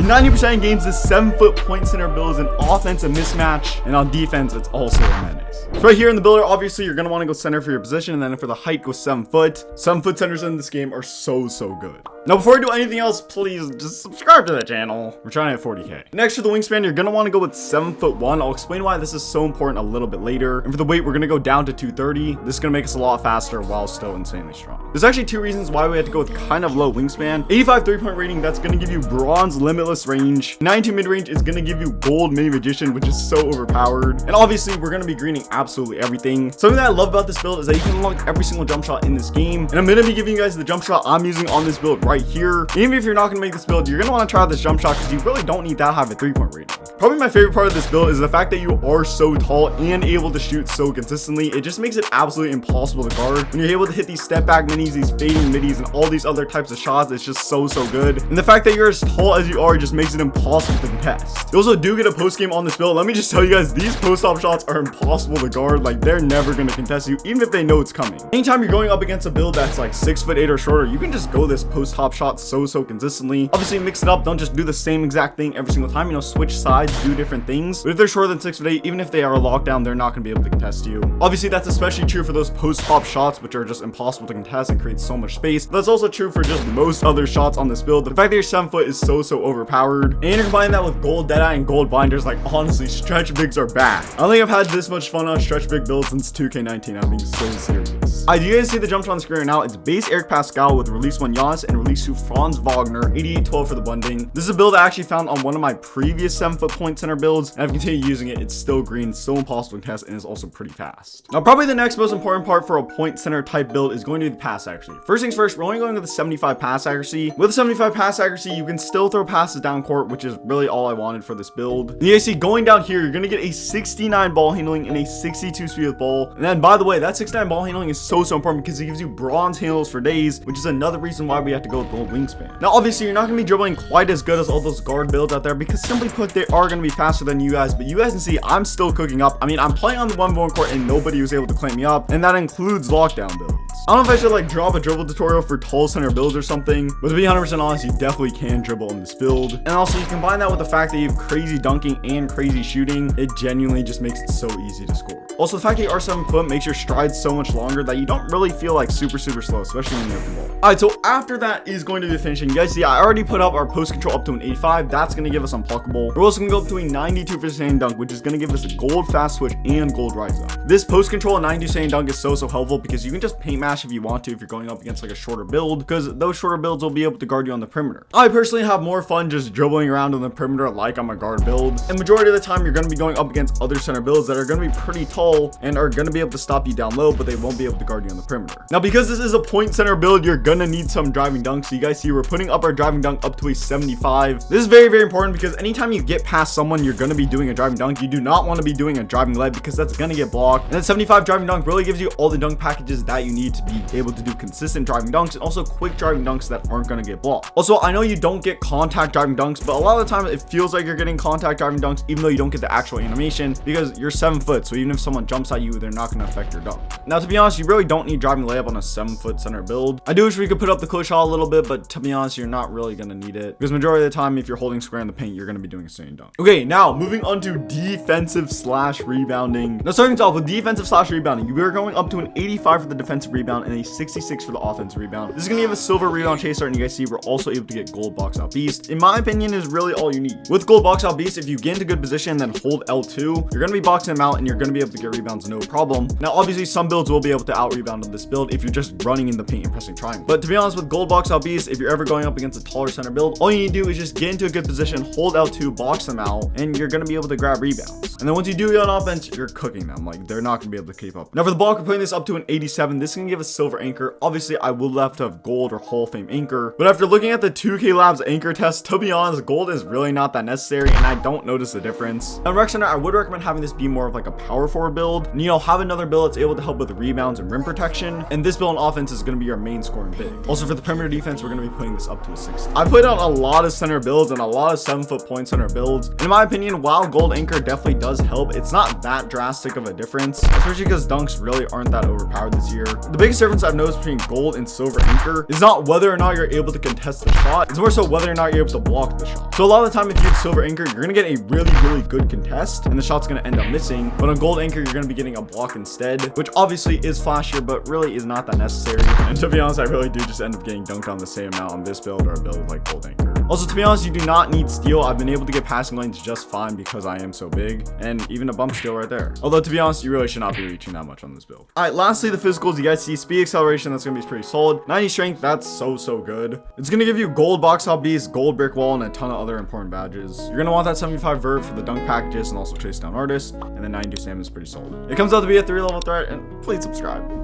90% of games, this 7-foot point center build is an offensive mismatch, and on defense, it's also a menace. So right here in the builder, obviously, you're going to want to go center for your position, and then for the height, go 7 foot. 7-foot centers in this game are so good. Now, before I do anything else, please just subscribe to the channel. We're trying to hit 40K. Next, for the wingspan, you're going to want to go with 7'1". I'll explain why this is so important a little bit later. And for the weight, we're going to go down to 230. This is going to make us a lot faster while still insanely strong. There's actually 2 reasons why we had to go with kind of low wingspan. 85 3-point rating, that's going to give you bronze limitless range. 92 mid-range is going to give you gold mini magician, which is so overpowered. And obviously, we're going to be greening absolutely everything. Something that I love about this build is that you can unlock every single jump shot in this game. And I'm going to be giving you guys the jump shot I'm using on this build right here. And even if you're not going to make this build, you're going to want to try this jump shot because you really don't need that high of a 3-point rating. Probably my favorite part of this build is the fact that you are so tall and able to shoot so consistently. It just makes it absolutely impossible to guard. When you're able to hit these step back minis, these fading middies, and all these other types of shots, it's just so good. And the fact that you're as tall as you are just makes it impossible to contest. You also do get a post game on this build. Let me just tell you guys, these post-op shots are impossible to guard. Like, they're never going to contest you, even if they know it's coming. Anytime you're going up against a build that's like 6'8" or shorter, you can just go this post-hop shot so consistently. Obviously, mix it up. Don't just do the same exact thing every single time. You know, switch sides, do different things. But if they're shorter than 6'8", even if they are locked down, they're not going to be able to contest you. Obviously, that's especially true for those post-hop shots, which are just impossible to contest and create so much space. But that's also true for just most other shots on this build. The fact that you're 7 foot is so overpowered. And you're combining that with gold deadeye and gold blinders. Like, honestly, stretch bigs are back. I don't think I've had this much fun on stretch big build since 2K19. I'm being so serious. Do you guys see the jump shot on the screen right now? It's base Eric Pascal with release 1 Giannis and release 2 Franz Wagner, 88-12 for the bunding. This is a build I actually found on one of my previous 7-foot point center builds, and I've continued using it. It's still green, so impossible to test, and it's also pretty fast. Now, probably the next most important part for a point center type build is going to be the pass accuracy. First things first, we're only going with the 75 pass accuracy. With the 75 pass accuracy, you can still throw passes down court, which is really all I wanted for this build. And you guys see, going down here, you're going to get a 69 ball handling and a 62 speed with ball. And then, by the way, that 69 ball handling is so important because it gives you bronze handles for days, which is another reason why we have to go with gold wingspan. Now, obviously, you're not going to be dribbling quite as good as all those guard builds out there because, simply put, they are going to be faster than you guys. But you guys can see I'm still cooking up. I mean, I'm playing on the 1v1 court and nobody was able to clamp me up, and that includes lockdown builds. I don't know if I should like drop a dribble tutorial for tall center builds or something, but to be 100% honest, you definitely can dribble in this build. And also, you combine that with the fact that you have crazy dunking and crazy shooting, it genuinely just makes it so easy to score. Also, the fact that you are 7 foot makes your strides so much longer that you don't really feel like super slow, especially when you have the ball. Alright, so after that is going to be the finishing. You guys see, I already put up our post control up to an 85. That's going to give us unpluckable. We're also going to go up to a 92 for standing dunk, which is going to give us a gold fast switch and gold rise up. This post control and 92 standing dunk is so helpful because you can just paint mash if you want to if you're going up against like a shorter build, because those shorter builds will be able to guard you on the perimeter. I personally have more fun just dribbling around on the perimeter like I'm a guard build, and majority of the time you're going to be going up against other center builds that are going to be pretty tall and are going to be able to stop you down low, but they won't be able to guard you on the perimeter. Now, because this is a point center build, you're going to need some driving dunks. So you guys see we're putting up our driving dunk up to a 75. This is very important because anytime you get past someone, you're going to be doing a driving dunk. You do not want to be doing a driving leg because that's going to get blocked. And that 75 driving dunk really gives you all the dunk packages that you need to be able to do consistent driving dunks and also quick driving dunks that aren't going to get blocked. Also, I know you don't get contact driving dunks, but a lot of the time it feels like you're getting contact driving dunks even though you don't get the actual animation because you're 7 foot. So even if someone jumps at you, they're not going to affect your dunk. Now, to be honest, you really don't need driving layup on a 7 foot center build. I do wish we could put up the close shot a little bit, but to be honest, you're not really going to need it because majority of the time, if you're holding square in the paint, you're going to be doing a standing dunk. Okay, now moving on to defensive slash rebounding. Now, starting off with defensive slash rebounding, we are going up to an 85 for the defensive rebound and a 66 for the offensive rebound. This is going to give a silver rebound chaser, and you guys see we're also able to get gold box out beast. In my opinion, is really all you need. With gold box out beast, if you get into good position, then hold L2, you're going to be boxing them out and you're going to be able to get rebounds no problem. Now, obviously, some builds will be able to out rebound on this build if you're just running in the paint and pressing triangle. But to be honest, with gold box out beast, if you're ever going up against a taller center build, all you need to do is just get into a good position, hold L2, box them out, and you're going to be able to grab rebounds. And then once you do get on offense, you're cooking them. Like, they're not going to be able to keep up. Now, for the block, we're putting this up to an 87. This is going to give us silver anchor. Obviously, I would have to have gold or Hall of Fame anchor. But after looking at the 2K Labs anchor test, to be honest, gold is really not that necessary, and I don't notice the difference. On rec center, I would recommend having this be more of like a power forward build. And, you know, have another build that's able to help with rebounds and rim protection. And this build on offense is going to be your main scoring big. Also, for the perimeter defense, we're going to be putting this up to a 60. I played on a lot of center builds and a lot of 7 foot point center builds. And in my opinion, while gold anchor definitely does help, it's not that drastic of a difference, especially because dunks really aren't that overpowered this year. The biggest difference I've noticed between gold and silver anchor is not whether or not you're able to contest the shot. It's more so whether or not you're able to block the shot. So a lot of the time, if you have silver anchor, you're gonna get a really good contest and the shot's gonna end up missing. But on gold anchor, you're gonna be getting a block instead, which obviously is flashier, but really is not that necessary. And to be honest, I really do just end up getting dunked on the same amount on this build or a build like gold anchor. Also, to be honest, you do not need steal. I've been able to get passing lanes just fine because I am so big, and even a bump steal right there. Although, to be honest, you really should not be reaching that much on this build. All right, lastly, the physicals. You guys see speed acceleration. That's gonna be pretty solid. 90 strength. That's so good. It's gonna give you gold box hop beast, gold brick wall, and a ton of other important badges. You're gonna want that 75 vert for the dunk packages and also chase down artists, and then 92 stamina is pretty solid. It comes out to be a 3-level threat, and please subscribe.